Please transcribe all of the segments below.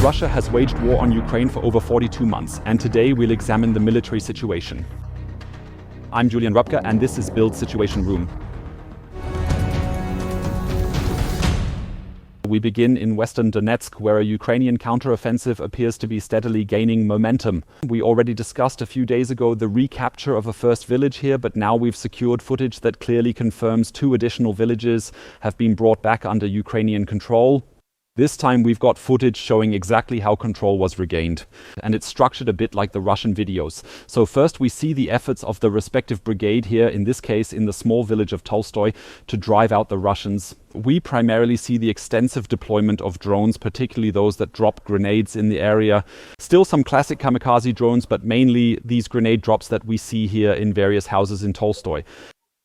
Russia has waged war on Ukraine for over 42 months, and today we'll examine the military situation. I'm Julian Rupke, and this is BILD Situation Room. We begin in western Donetsk, where a Ukrainian counteroffensive appears to be steadily gaining momentum. We already discussed a few days ago the recapture of a first village here, but now we've secured footage that clearly confirms 2 additional villages have been brought back under Ukrainian control. This time we've got footage showing exactly how control was regained, and it's structured a bit like the Russian videos. So first we see the efforts of the respective brigade here, in this case in the small village of Tolstoy, to drive out the Russians. We primarily see the extensive deployment of drones, particularly those that drop grenades in the area. Still some classic kamikaze drones, but mainly these grenade drops that we see here in various houses in Tolstoy.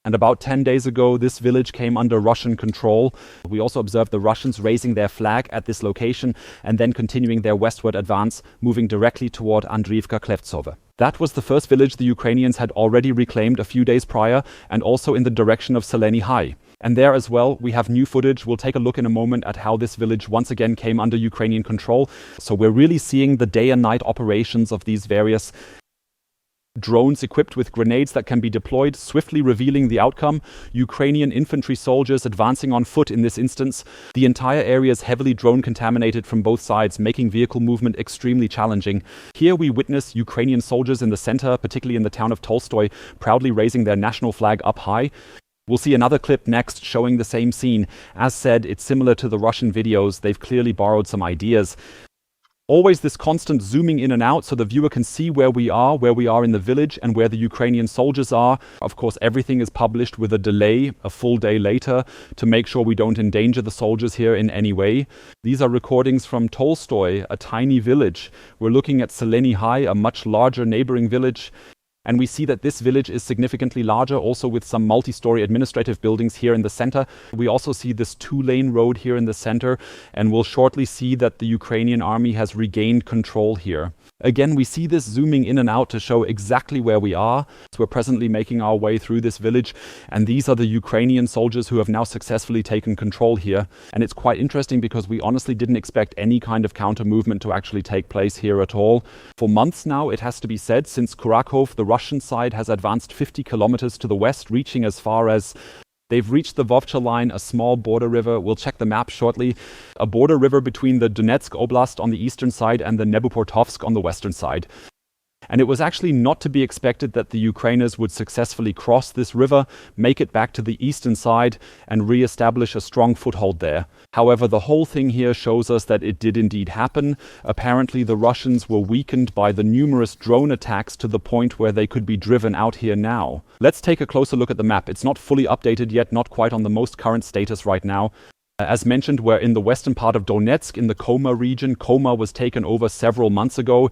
And about 10 days ago, this village came under Russian control. We also observed the Russians raising their flag at this location and then continuing their westward advance, moving directly toward Andriivka-Klevtsove. That was the first village the Ukrainians had already reclaimed a few days prior, and also in the direction of Zeleny High. And there as well, we have new footage. We'll take a look in a moment at how this village once again came under Ukrainian control. So we're really seeing the day and night operations of these various drones equipped with grenades that can be deployed, swiftly revealing the outcome. Ukrainian infantry soldiers advancing on foot in this instance. The entire area is heavily drone contaminated from both sides, making vehicle movement extremely challenging. Here we witness Ukrainian soldiers in the center, particularly in the town of Tolstoy, proudly raising their national flag up high. We'll see another clip next showing the same scene. As said, it's similar to the Russian videos. They've clearly borrowed some ideas. Always this constant zooming in and out so the viewer can see where we are in the village and where the Ukrainian soldiers are. Of course, everything is published with a delay, a full day later, to make sure we don't endanger the soldiers here in any way. These are recordings from Tolstoy, a tiny village. We're looking at Zeleny High, a much larger neighboring village. And we see that this village is significantly larger, also with some multi-story administrative buildings here in the center. We also see this 2-lane road here in the center, and we'll shortly see that the Ukrainian army has regained control here. Again, we see this zooming in and out to show exactly where we are. So we're presently making our way through this village, and these are the Ukrainian soldiers who have now successfully taken control here. And it's quite interesting because we honestly didn't expect any kind of counter movement to actually take place here at all. For months now, it has to be said, since Kurakhov, the Russian side has advanced 50 kilometers to the west, reaching as far as they've reached the Vovcha line, a small border river. We'll check the map shortly. A border river between the Donetsk Oblast on the eastern side and the Nebuportovsk on the western side. And it was actually not to be expected that the Ukrainians would successfully cross this river, make it back to the eastern side, and re-establish a strong foothold there. However, the whole thing here shows us that it did indeed happen. Apparently, the Russians were weakened by the numerous drone attacks to the point where they could be driven out here now. Let's take a closer look at the map. It's not fully updated yet, not quite on the most current status right now. As mentioned, we're in the western part of Donetsk, in the Koma region. Koma was taken over several months ago,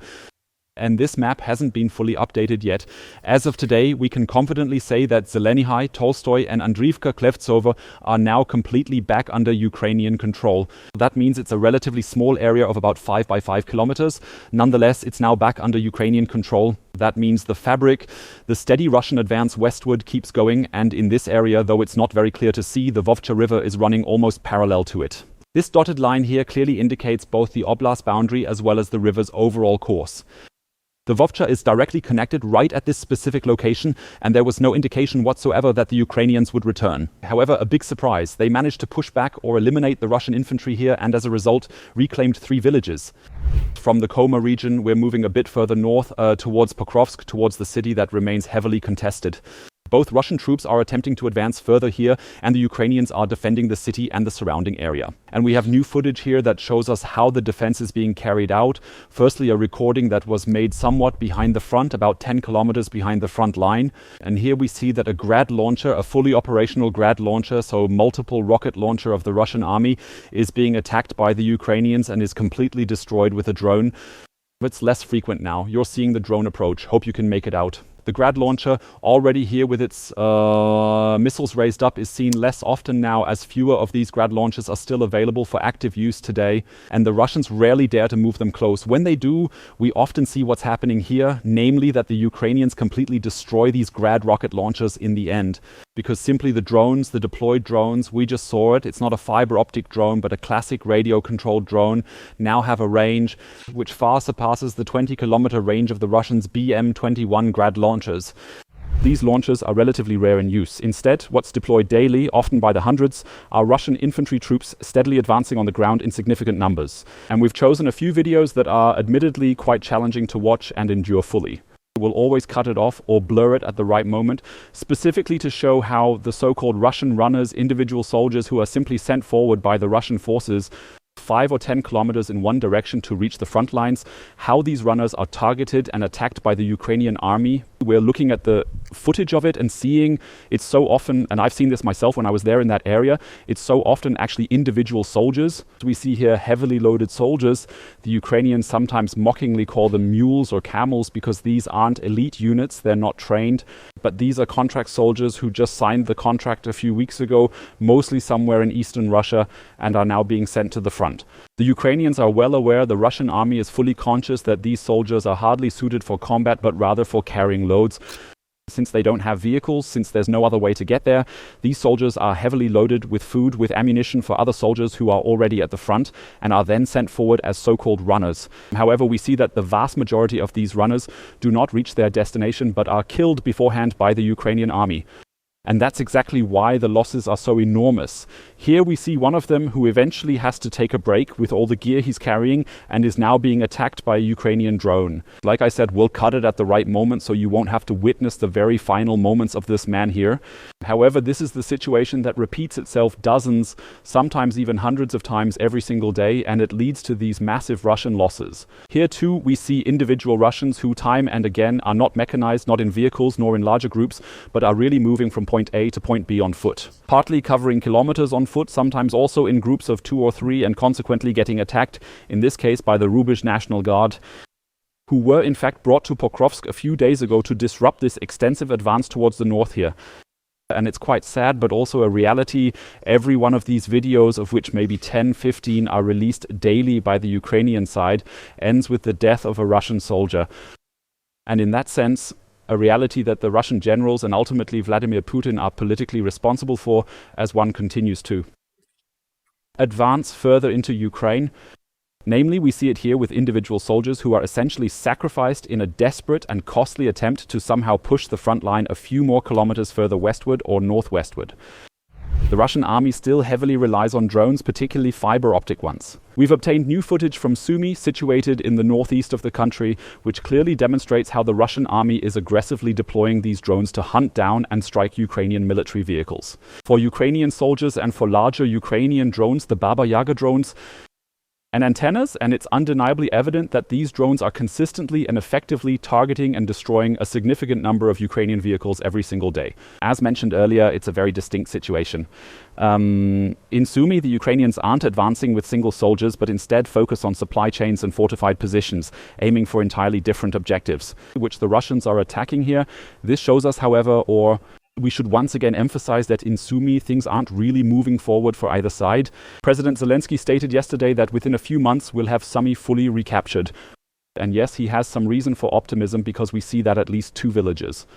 and this map hasn't been fully updated yet. As of today, we can confidently say that Zeleny High, Tolstoy and Andriivka-Klevtsove are now completely back under Ukrainian control. That means it's a relatively small area of about 5 by 5 kilometers. Nonetheless, it's now back under Ukrainian control. That means the steady Russian advance westward keeps going, and in this area, though it's not very clear to see, the Vovcha River is running almost parallel to it. This dotted line here clearly indicates both the oblast boundary as well as the river's overall course. The Vovcha is directly connected right at this specific location, and there was no indication whatsoever that the Ukrainians would return. However, a big surprise, they managed to push back or eliminate the Russian infantry here, and as a result, reclaimed 3 villages. From the Koma region, we're moving a bit further north towards Pokrovsk, towards the city that remains heavily contested. Both Russian troops are attempting to advance further here, and the Ukrainians are defending the city and the surrounding area. And we have new footage here that shows us how the defense is being carried out. Firstly, a recording that was made somewhat behind the front, about 10 kilometers behind the front line. And here we see that a Grad launcher, a fully operational Grad launcher, so multiple rocket launcher of the Russian army, is being attacked by the Ukrainians and is completely destroyed with a drone. It's less frequent now. You're seeing the drone approach. Hope you can make it out. The Grad launcher, already here with its missiles raised up, is seen less often now, as fewer of these Grad launchers are still available for active use today, and the Russians rarely dare to move them close. When they do, we often see what's happening here, namely that the Ukrainians completely destroy these Grad rocket launchers in the end, because simply the drones, the deployed drones, we just saw it, it's not a fiber optic drone but a classic radio controlled drone, now have a range which far surpasses the 20-kilometer range of the Russians' BM-21 Grad launchers. These launchers are relatively rare in use. Instead, what's deployed daily, often by the hundreds, are Russian infantry troops steadily advancing on the ground in significant numbers. And we've chosen a few videos that are admittedly quite challenging to watch and endure fully. We'll always cut it off or blur it at the right moment, specifically to show how the so-called Russian runners, individual soldiers who are simply sent forward by the Russian forces 5 or 10 kilometers in one direction to reach the front lines, how these runners are targeted and attacked by the Ukrainian army. We're looking at the footage of it and seeing it's so often, and I've seen this myself when I was there in that area, it's so often actually individual soldiers. We see here heavily loaded soldiers. The Ukrainians sometimes mockingly call them mules or camels because these aren't elite units, they're not trained, but these are contract soldiers who just signed the contract a few weeks ago, mostly somewhere in eastern Russia, and are now being sent to the front. The Ukrainians are well aware, the Russian army is fully conscious that these soldiers are hardly suited for combat but rather for carrying loads. Since they don't have vehicles, since there's no other way to get there, these soldiers are heavily loaded with food, with ammunition for other soldiers who are already at the front and are then sent forward as so-called runners. However, we see that the vast majority of these runners do not reach their destination but are killed beforehand by the Ukrainian army. And that's exactly why the losses are so enormous. Here we see one of them who eventually has to take a break with all the gear he's carrying and is now being attacked by a Ukrainian drone. Like I said, we'll cut it at the right moment so you won't have to witness the very final moments of this man here. However, this is the situation that repeats itself dozens, sometimes even hundreds of times every single day, and it leads to these massive Russian losses. Here too we see individual Russians who time and again are not mechanized, not in vehicles nor in larger groups, but are really moving from point A to point B on foot. Partly covering kilometers on foot, sometimes also in groups of 2 or 3 and consequently getting attacked, in this case by the Rubish National Guard, who were in fact brought to Pokrovsk a few days ago to disrupt this extensive advance towards the north here. And it's quite sad, but also a reality. Every one of these videos, of which maybe 10, 15 are released daily by the Ukrainian side, ends with the death of a Russian soldier. And in that sense, a reality that the Russian generals and ultimately Vladimir Putin are politically responsible for, as one continues to advance further into Ukraine. Namely, we see it here with individual soldiers who are essentially sacrificed in a desperate and costly attempt to somehow push the front line a few more kilometers further westward or northwestward. The Russian army still heavily relies on drones, particularly fiber optic ones. We've obtained new footage from Sumy, situated in the northeast of the country, which clearly demonstrates how the Russian army is aggressively deploying these drones to hunt down and strike Ukrainian military vehicles. For Ukrainian soldiers and for larger Ukrainian drones, the Baba Yaga drones, and antennas, and it's undeniably evident that these drones are consistently and effectively targeting and destroying a significant number of Ukrainian vehicles every single day. As mentioned earlier, it's a very distinct situation. In Sumy, the Ukrainians aren't advancing with single soldiers, but instead focus on supply chains and fortified positions, aiming for entirely different objectives, which the Russians are attacking here. This shows us, however, we should once again emphasize that in Sumy, things aren't really moving forward for either side. President Zelensky stated yesterday that within a few months we'll have Sumy fully recaptured. And yes, he has some reason for optimism because we see that at least 2 villages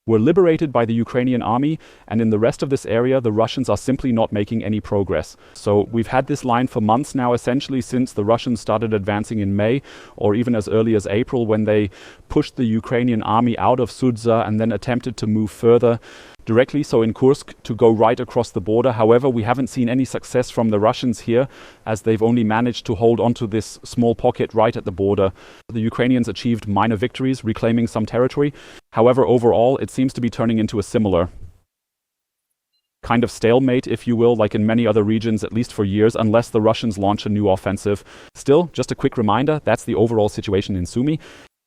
were liberated by the Ukrainian army, and in the rest of this area the Russians are simply not making any progress. So we've had this line for months now, essentially since the Russians started advancing in May, or even as early as April, when they pushed the Ukrainian army out of Sudza and then attempted to move further directly, so in Kursk, to go right across the border. However, we haven't seen any success from the Russians here, as they've only managed to hold onto this small pocket right at the border. The Ukrainians achieved minor victories, reclaiming some territory. However, overall, it seems to be turning into a similar kind of stalemate, if you will, like in many other regions, at least for years, unless the Russians launch a new offensive. Still, just a quick reminder, that's the overall situation in Sumy.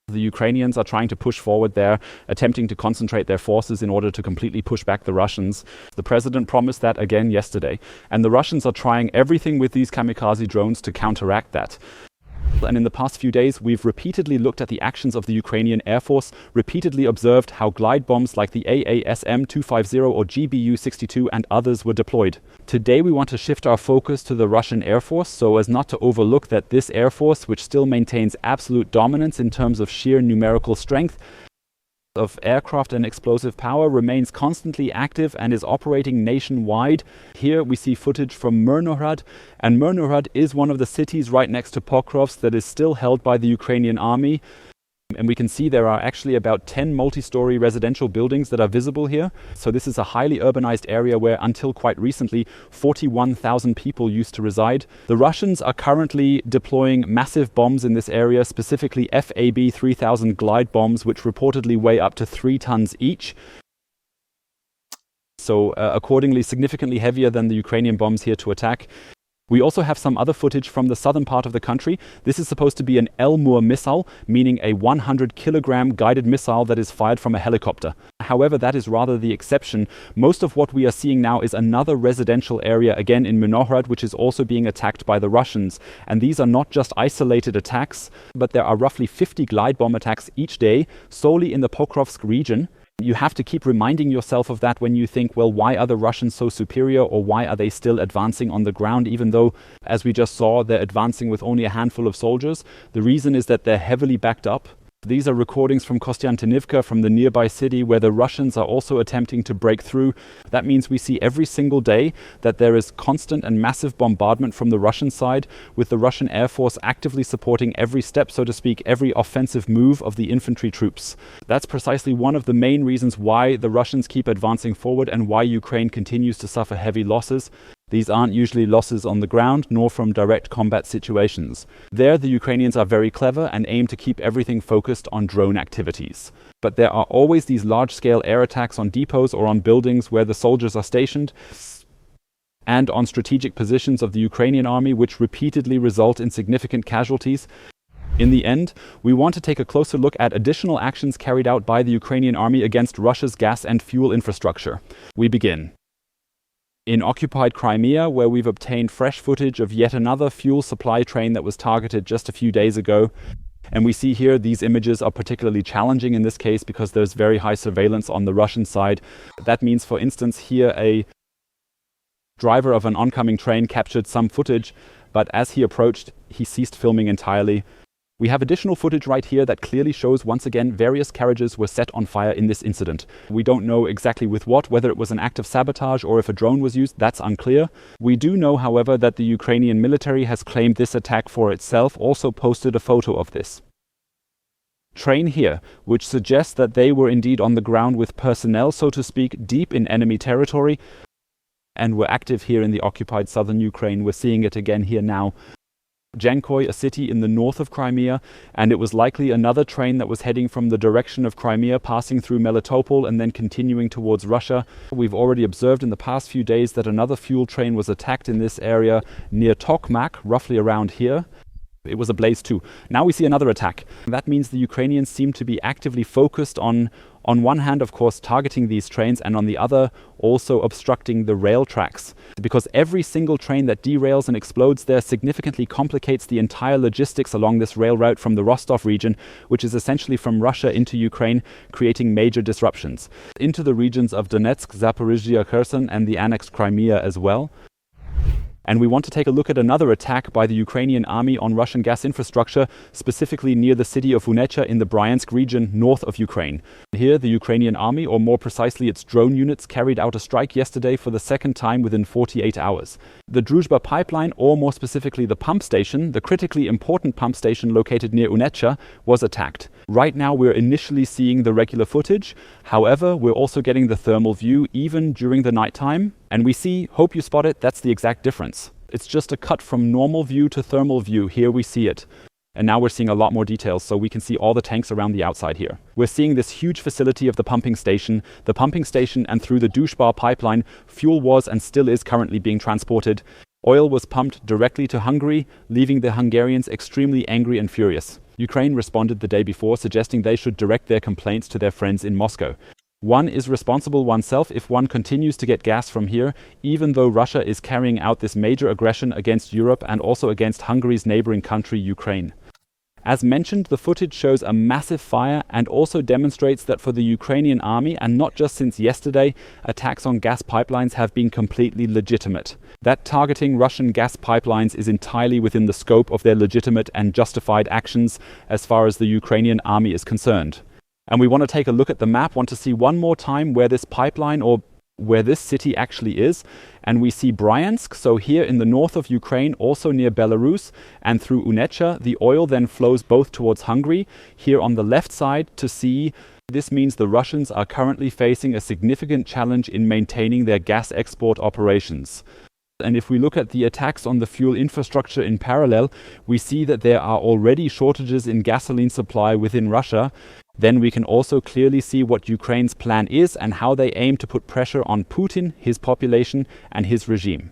The Ukrainians are trying to push forward there, attempting to concentrate their forces in order to completely push back the Russians. The president promised that again yesterday. And the Russians are trying everything with these kamikaze drones to counteract that. And in the past few days, we've repeatedly looked at the actions of the Ukrainian Air Force, repeatedly observed how glide bombs like the AASM-250 or GBU-62 and others were deployed. Today we want to shift our focus to the Russian Air Force so as not to overlook that this Air Force, which still maintains absolute dominance in terms of sheer numerical strength, of aircraft and explosive power, remains constantly active and is operating nationwide. Here we see footage from Myrnohrad, and Myrnohrad is one of the cities right next to Pokrovsk that is still held by the Ukrainian army. And we can see there are actually about 10 multi-story residential buildings that are visible here. So this is a highly urbanized area where until quite recently 41,000 people used to reside. The Russians are currently deploying massive bombs in this area, specifically FAB-3000 glide bombs, which reportedly weigh up to 3 tons each. So accordingly significantly heavier than the Ukrainian bombs here to attack. We also have some other footage from the southern part of the country. This is supposed to be an Elmur missile, meaning a 100-kilogram guided missile that is fired from a helicopter. However, that is rather the exception. Most of what we are seeing now is another residential area, again in Myrnohrad, which is also being attacked by the Russians. And these are not just isolated attacks, but there are roughly 50 glide bomb attacks each day, solely in the Pokrovsk region. You have to keep reminding yourself of that when you think, well, why are the Russians so superior, or why are they still advancing on the ground, even though, as we just saw, they're advancing with only a handful of soldiers? The reason is that they're heavily backed up. These are recordings from Kostiantynivka, from the nearby city, where the Russians are also attempting to break through. That means we see every single day that there is constant and massive bombardment from the Russian side, with the Russian Air Force actively supporting every step, so to speak, every offensive move of the infantry troops. That's precisely one of the main reasons why the Russians keep advancing forward and why Ukraine continues to suffer heavy losses. These aren't usually losses on the ground, nor from direct combat situations. There, the Ukrainians are very clever and aim to keep everything focused on drone activities. But there are always these large-scale air attacks on depots or on buildings where the soldiers are stationed, and on strategic positions of the Ukrainian army, which repeatedly result in significant casualties. In the end, we want to take a closer look at additional actions carried out by the Ukrainian army against Russia's gas and fuel infrastructure. We begin in occupied Crimea, where we've obtained fresh footage of yet another fuel supply train that was targeted just a few days ago. And we see here these images are particularly challenging in this case because there's very high surveillance on the Russian side. That means, for instance, here a driver of an oncoming train captured some footage, but as he approached, he ceased filming entirely. We have additional footage right here that clearly shows once again various carriages were set on fire in this incident. We don't know exactly with what, whether it was an act of sabotage or if a drone was used, that's unclear. We do know, however, that the Ukrainian military has claimed this attack for itself, also posted a photo of this train here, which suggests that they were indeed on the ground with personnel, so to speak, deep in enemy territory, and were active here in the occupied southern Ukraine. We're seeing it again here now. Jankoy, a city in the north of Crimea, and it was likely another train that was heading from the direction of Crimea, passing through Melitopol and then continuing towards Russia. We've already observed in the past few days that another fuel train was attacked in this area near Tokmak, roughly around here. It was ablaze too. Now we see another attack. That means the Ukrainians seem to be actively focused on one hand, of course, targeting these trains, and on the other, also obstructing the rail tracks. Because every single train that derails and explodes there significantly complicates the entire logistics along this rail route from the Rostov region, which is essentially from Russia into Ukraine, creating major disruptions into the regions of Donetsk, Zaporizhzhia, Kherson, and the annexed Crimea as well. And we want to take a look at another attack by the Ukrainian army on Russian gas infrastructure, specifically near the city of Unetscha in the Bryansk region north of Ukraine. Here, the Ukrainian army, or more precisely its drone units, carried out a strike yesterday for the second time within 48 hours. The Druzhba pipeline, or more specifically the pump station, the critically important pump station located near Unetscha, was attacked. Right now we're initially seeing the regular footage. However, we're also getting the thermal view even during the nighttime. And we see, hope you spot it, that's the exact difference. It's just a cut from normal view to thermal view. Here we see it. And now we're seeing a lot more details, so we can see all the tanks around the outside here. We're seeing this huge facility of the pumping station, and through the Druzhba pipeline, fuel was and still is currently being transported. Oil was pumped directly to Hungary, leaving the Hungarians extremely angry and furious. Ukraine responded the day before, suggesting they should direct their complaints to their friends in Moscow. One is responsible oneself if one continues to get gas from here, even though Russia is carrying out this major aggression against Europe and also against Hungary's neighboring country, Ukraine. As mentioned, the footage shows a massive fire and also demonstrates that for the Ukrainian army, and not just since yesterday, attacks on gas pipelines have been completely legitimate. That targeting Russian gas pipelines is entirely within the scope of their legitimate and justified actions as far as the Ukrainian army is concerned. And we want to take a look at the map, want to see one more time where this pipeline or where this city actually is. And we see Bryansk, so here in the north of Ukraine, also near Belarus, and through Unetscha, the oil then flows both towards Hungary. Here on the left side to see, this means the Russians are currently facing a significant challenge in maintaining their gas export operations. And if we look at the attacks on the fuel infrastructure in parallel, we see that there are already shortages in gasoline supply within Russia. Then we can also clearly see what Ukraine's plan is and how they aim to put pressure on Putin, his population, and his regime.